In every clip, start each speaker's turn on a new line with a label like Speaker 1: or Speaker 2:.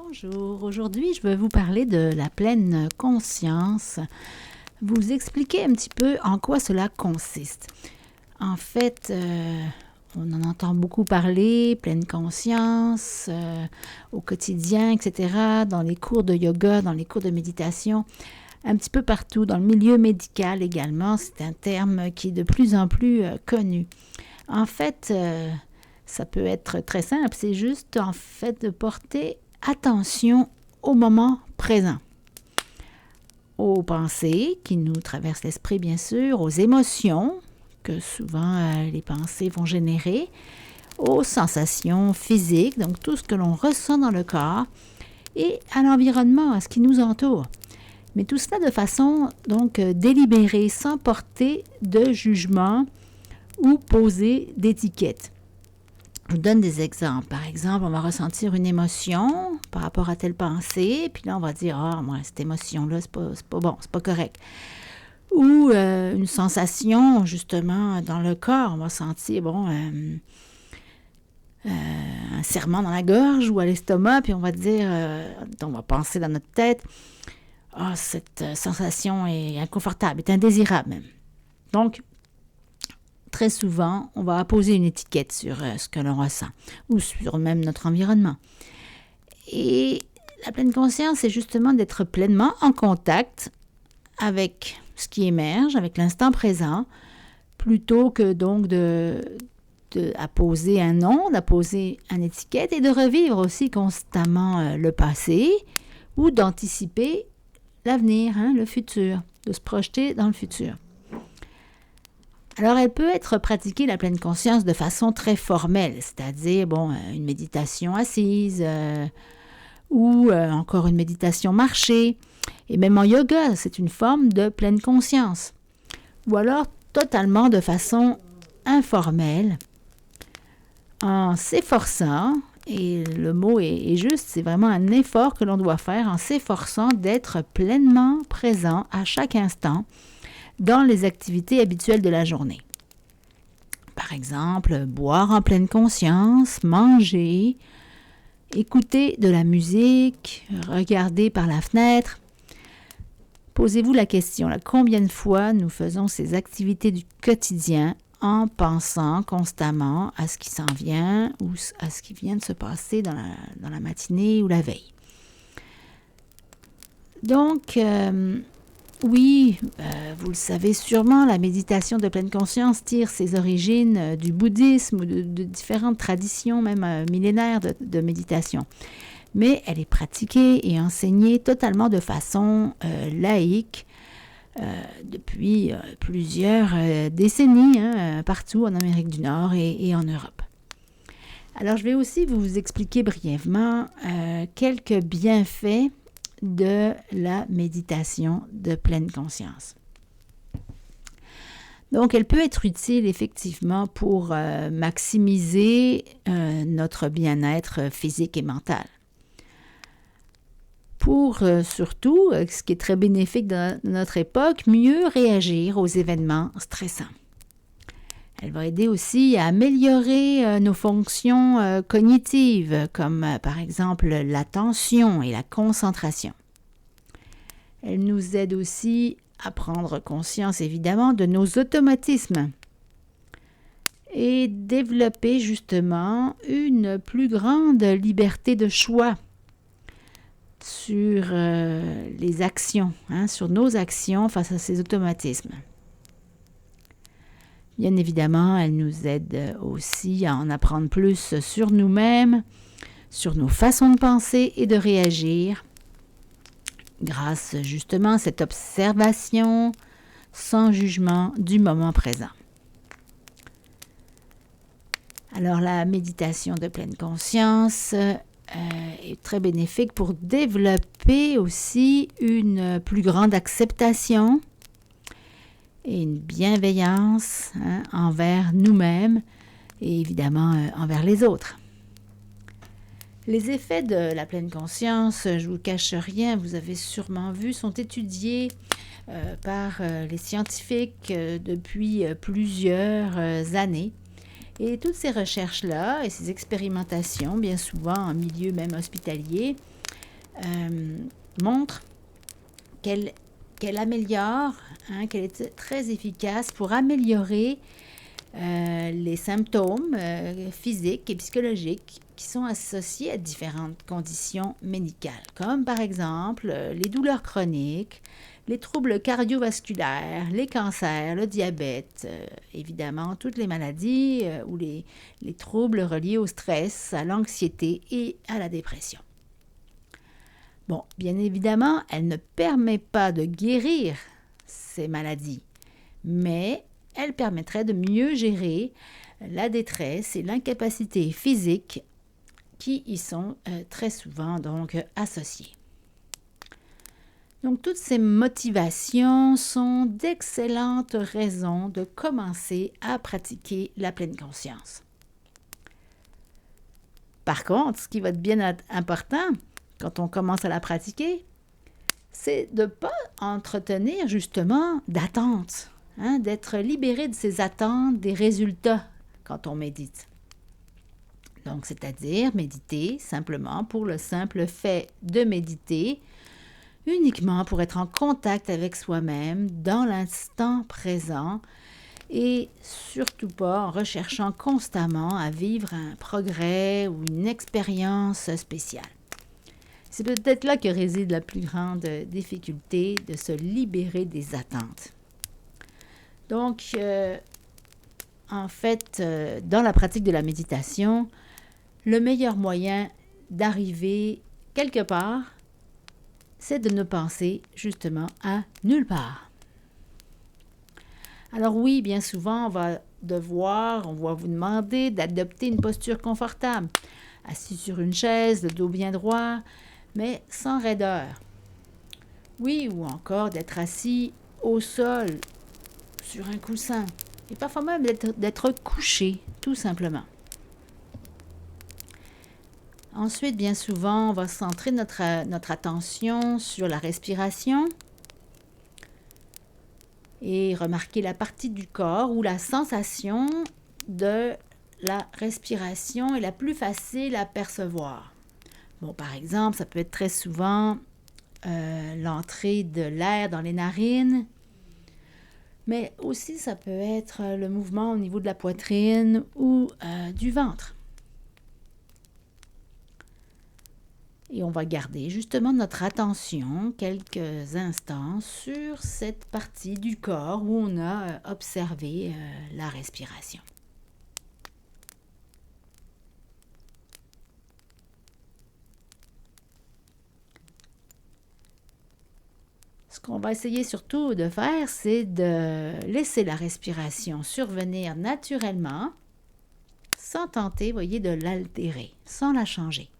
Speaker 1: Bonjour, aujourd'hui je vais vous parler de la pleine conscience, vous expliquer un petit peu en quoi cela consiste. En fait, on en entend beaucoup parler, pleine conscience, au quotidien, etc., dans les cours de yoga, dans les cours de méditation, un petit peu partout, dans le milieu médical également, c'est un terme qui est de plus en plus connu. En fait, ça peut être très simple, c'est juste en fait de porter attention au moment présent, aux pensées qui nous traversent l'esprit bien sûr, aux émotions que souvent les pensées vont générer, aux sensations physiques, donc tout ce que l'on ressent dans le corps, et à l'environnement, à ce qui nous entoure. Mais tout cela de façon donc délibérée, sans porter de jugement ou poser d'étiquette. Je vous donne des exemples. Par exemple, on va ressentir une émotion par rapport à telle pensée, puis là, on va dire « Ah, moi, cette émotion-là, c'est pas bon, c'est pas correct. » Ou une sensation, justement, dans le corps. On va sentir, un serrement dans la gorge ou à l'estomac, puis on va dire, on va penser dans notre tête « Ah, cette sensation est inconfortable, est indésirable même. » Donc, très souvent, on va apposer une étiquette sur ce que l'on ressent ou sur même notre environnement. Et la pleine conscience, c'est justement d'être pleinement en contact avec ce qui émerge, avec l'instant présent, plutôt que donc d'apposer un nom, d'apposer une étiquette et de revivre aussi constamment le passé ou d'anticiper l'avenir, le futur, de se projeter dans le futur. Alors, elle peut être pratiquée, la pleine conscience, de façon très formelle, c'est-à-dire, une méditation assise ou encore une méditation marchée. Et même en yoga, c'est une forme de pleine conscience. Ou alors, totalement de façon informelle, en s'efforçant, et le mot est juste, c'est vraiment un effort que l'on doit faire en s'efforçant d'être pleinement présent à chaque instant, dans les activités habituelles de la journée. Par exemple, boire en pleine conscience, manger, écouter de la musique, regarder par la fenêtre. Posez-vous la question, combien de fois nous faisons ces activités du quotidien en pensant constamment à ce qui s'en vient ou à ce qui vient de se passer dans la matinée ou la veille. Donc, oui, vous le savez sûrement, la méditation de pleine conscience tire ses origines du bouddhisme ou de différentes traditions, même millénaires de méditation. Mais elle est pratiquée et enseignée totalement de façon laïque depuis plusieurs décennies, partout en Amérique du Nord et en Europe. Alors, je vais aussi vous expliquer brièvement quelques bienfaits de la méditation de pleine conscience. Donc, elle peut être utile effectivement pour maximiser notre bien-être physique et mental. Pour surtout, ce qui est très bénéfique dans notre époque, mieux réagir aux événements stressants. Elle va aider aussi à améliorer nos fonctions cognitives, comme par exemple l'attention et la concentration. Elle nous aide aussi à prendre conscience, évidemment, de nos automatismes et développer justement une plus grande liberté de choix sur les actions, sur nos actions face à ces automatismes. Bien évidemment, elle nous aide aussi à en apprendre plus sur nous-mêmes, sur nos façons de penser et de réagir, grâce justement à cette observation sans jugement du moment présent. Alors, la méditation de pleine conscience est très bénéfique pour développer aussi une plus grande acceptation et une bienveillance envers nous-mêmes et évidemment envers les autres. Les effets de la pleine conscience, je ne vous cache rien, vous avez sûrement vu, sont étudiés par les scientifiques depuis plusieurs années. Et toutes ces recherches-là et ces expérimentations, bien souvent en milieu même hospitalier, montre qu'elle améliore, qu'elle est très efficace pour améliorer les symptômes physiques et psychologiques qui sont associés à différentes conditions médicales, comme par exemple les douleurs chroniques, les troubles cardiovasculaires, les cancers, le diabète, évidemment, toutes les maladies ou les troubles reliés au stress, à l'anxiété et à la dépression. Bon, bien évidemment, elle ne permet pas de guérir ces maladies, mais elle permettrait de mieux gérer la détresse et l'incapacité physique qui y sont très souvent donc associées. Donc, toutes ces motivations sont d'excellentes raisons de commencer à pratiquer la pleine conscience. Par contre, ce qui va être bien important quand on commence à la pratiquer, c'est de ne pas entretenir justement d'attentes, d'être libéré de ces attentes des résultats quand on médite. Donc, c'est-à-dire méditer simplement pour le simple fait de méditer, uniquement pour être en contact avec soi-même dans l'instant présent et surtout pas en recherchant constamment à vivre un progrès ou une expérience spéciale. C'est peut-être là que réside la plus grande difficulté de se libérer des attentes. Donc, en fait, dans la pratique de la méditation, le meilleur moyen d'arriver quelque part, c'est de ne penser justement à nulle part. Alors oui, bien souvent, on va vous demander d'adopter une posture confortable, assis sur une chaise, le dos bien droit, mais sans raideur. Oui, ou encore d'être assis au sol, sur un coussin, et parfois même d'être couché, tout simplement. Ensuite, bien souvent, on va centrer notre attention sur la respiration et remarquer la partie du corps où la sensation de la respiration est la plus facile à percevoir. Bon, par exemple, ça peut être très souvent l'entrée de l'air dans les narines, mais aussi ça peut être le mouvement au niveau de la poitrine ou du ventre. Et on va garder justement notre attention quelques instants sur cette partie du corps où on a observé la respiration. Ce qu'on va essayer surtout de faire, c'est de laisser la respiration survenir naturellement, sans tenter, voyez, de l'altérer, sans la changer.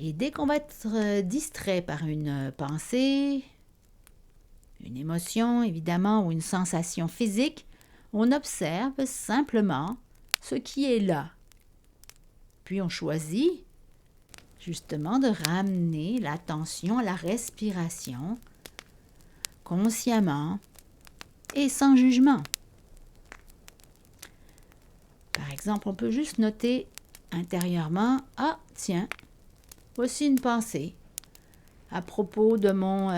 Speaker 1: Et dès qu'on va être distrait par une pensée, une émotion évidemment ou une sensation physique, on observe simplement ce qui est là. Puis on choisit justement de ramener l'attention à la respiration consciemment et sans jugement. Par exemple, on peut juste noter intérieurement « Ah, tiens, voici une pensée à propos de mon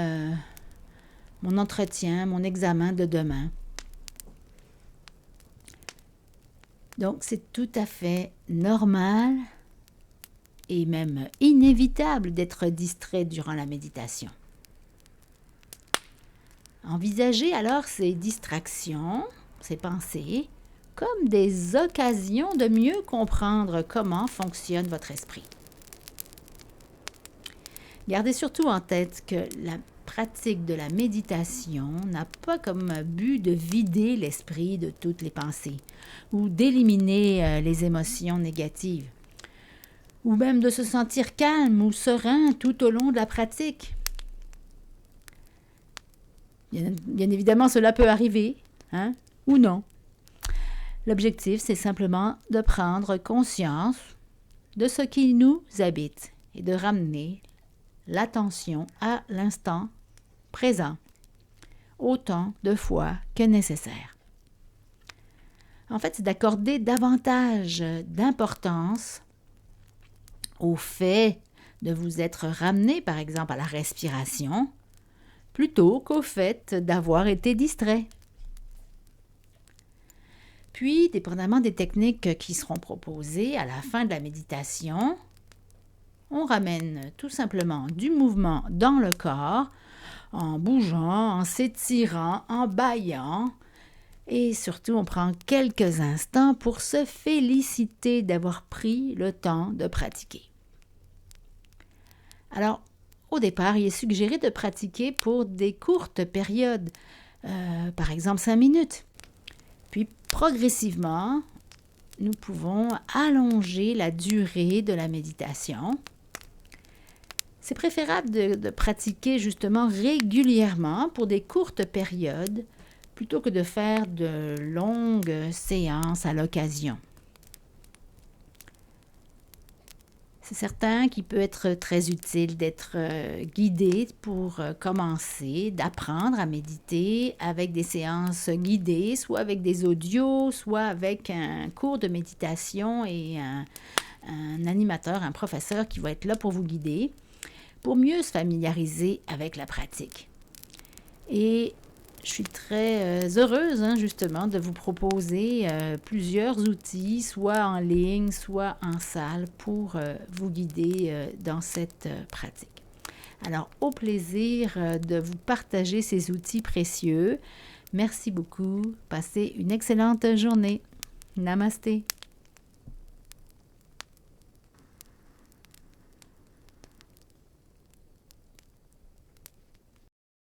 Speaker 1: entretien, mon examen de demain. » Donc, c'est tout à fait normal et même inévitable d'être distrait durant la méditation. Envisagez alors ces distractions, ces pensées, comme des occasions de mieux comprendre comment fonctionne votre esprit. Gardez surtout en tête que la pratique de la méditation n'a pas comme but de vider l'esprit de toutes les pensées ou d'éliminer les émotions négatives ou même de se sentir calme ou serein tout au long de la pratique. Bien évidemment, cela peut arriver, ou non. L'objectif, c'est simplement de prendre conscience de ce qui nous habite et de ramener l'attention à l'instant présent, autant de fois que nécessaire. En fait, c'est d'accorder davantage d'importance au fait de vous être ramené, par exemple, à la respiration, plutôt qu'au fait d'avoir été distrait. Puis, dépendamment des techniques qui seront proposées à la fin de la méditation, on ramène tout simplement du mouvement dans le corps, en bougeant, en s'étirant, en bâillant. Et surtout, on prend quelques instants pour se féliciter d'avoir pris le temps de pratiquer. Alors, au départ, il est suggéré de pratiquer pour des courtes périodes, par exemple 5 minutes. Puis, progressivement, nous pouvons allonger la durée de la méditation. C'est préférable de pratiquer justement régulièrement pour des courtes périodes plutôt que de faire de longues séances à l'occasion. C'est certain qu'il peut être très utile d'être guidé pour commencer, d'apprendre à méditer avec des séances guidées, soit avec des audios, soit avec un cours de méditation et un animateur, un professeur qui va être là pour vous guider, pour mieux se familiariser avec la pratique. Et je suis très heureuse, justement, de vous proposer plusieurs outils, soit en ligne, soit en salle, pour vous guider dans cette pratique. Alors, au plaisir de vous partager ces outils précieux. Merci beaucoup. Passez une excellente journée. Namasté.